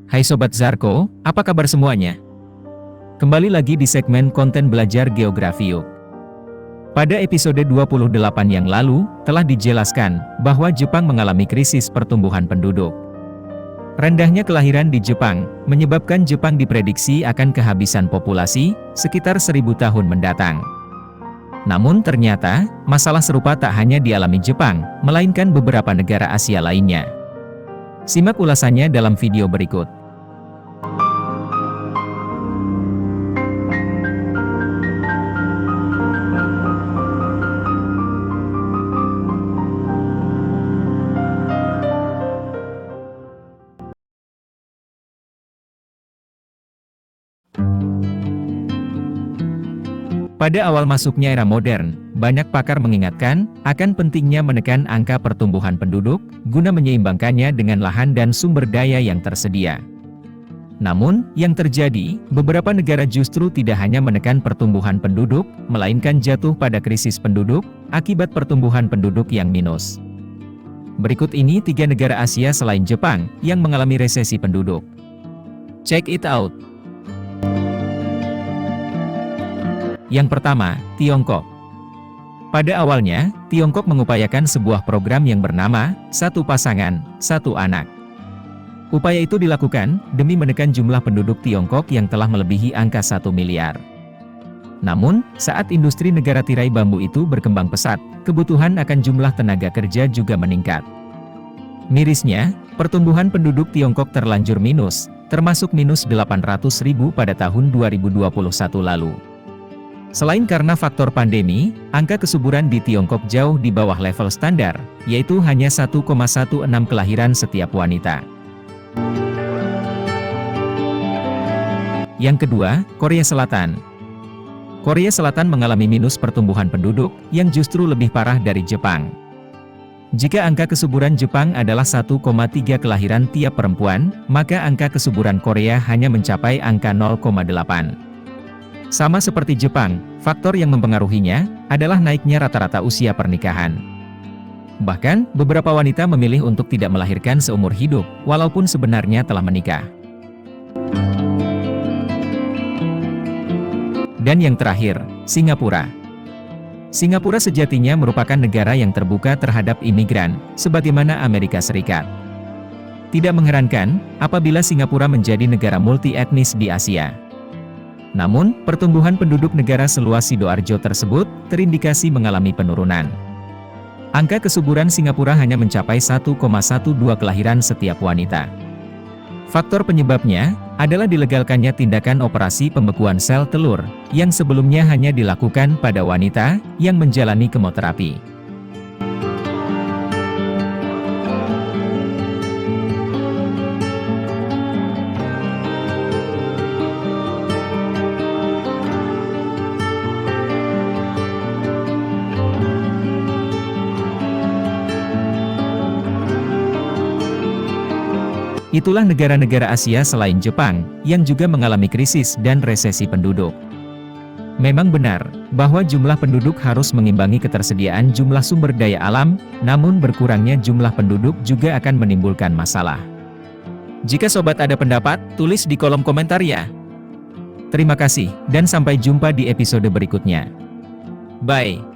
Hai Sobat Zarko, apa kabar semuanya? Kembali lagi di segmen konten belajar geografi yuk. Pada episode 28 yang lalu, telah dijelaskan bahwa Jepang mengalami krisis pertumbuhan penduduk. Rendahnya kelahiran di Jepang, menyebabkan Jepang diprediksi akan kehabisan populasi, sekitar 1000 tahun mendatang. Namun ternyata, masalah serupa tak hanya dialami Jepang, melainkan beberapa negara Asia lainnya. Simak ulasannya dalam video berikut. Pada awal masuknya era modern, banyak pakar mengingatkan akan pentingnya menekan angka pertumbuhan penduduk, guna menyeimbangkannya dengan lahan dan sumber daya yang tersedia. Namun, yang terjadi, beberapa negara justru tidak hanya menekan pertumbuhan penduduk, melainkan jatuh pada krisis penduduk, akibat pertumbuhan penduduk yang minus. Berikut ini 3 negara Asia selain Jepang, yang mengalami resesi penduduk. Check it out! Yang pertama, Tiongkok. Pada awalnya, Tiongkok mengupayakan sebuah program yang bernama, Satu Pasangan, Satu Anak. Upaya itu dilakukan, demi menekan jumlah penduduk Tiongkok yang telah melebihi angka 1 miliar. Namun, saat industri negara tirai bambu itu berkembang pesat, kebutuhan akan jumlah tenaga kerja juga meningkat. Mirisnya, pertumbuhan penduduk Tiongkok terlanjur minus, termasuk minus 800.000 pada tahun 2021 lalu. Selain karena faktor pandemi, angka kesuburan di Tiongkok jauh di bawah level standar, yaitu hanya 1,16 kelahiran setiap wanita. Yang kedua, Korea Selatan. Korea Selatan mengalami minus pertumbuhan penduduk, yang justru lebih parah dari Jepang. Jika angka kesuburan Jepang adalah 1,3 kelahiran tiap perempuan, maka angka kesuburan Korea hanya mencapai angka 0,8. Sama seperti Jepang, faktor yang mempengaruhinya adalah naiknya rata-rata usia pernikahan. Bahkan, beberapa wanita memilih untuk tidak melahirkan seumur hidup, walaupun sebenarnya telah menikah. Dan yang terakhir, Singapura. Singapura sejatinya merupakan negara yang terbuka terhadap imigran, sebagaimana Amerika Serikat. Tidak mengherankan, apabila Singapura menjadi negara multi-etnis di Asia. Namun, pertumbuhan penduduk negara seluas Sidoarjo tersebut, terindikasi mengalami penurunan. Angka kesuburan Singapura hanya mencapai 1,12 kelahiran setiap wanita. Faktor penyebabnya, adalah dilegalkannya tindakan operasi pembekuan sel telur, yang sebelumnya hanya dilakukan pada wanita, yang menjalani kemoterapi. Itulah negara-negara Asia selain Jepang, yang juga mengalami krisis dan resesi penduduk. Memang benar, bahwa jumlah penduduk harus mengimbangi ketersediaan jumlah sumber daya alam, namun berkurangnya jumlah penduduk juga akan menimbulkan masalah. Jika sobat ada pendapat, tulis di kolom komentar ya. Terima kasih, dan sampai jumpa di episode berikutnya. Bye.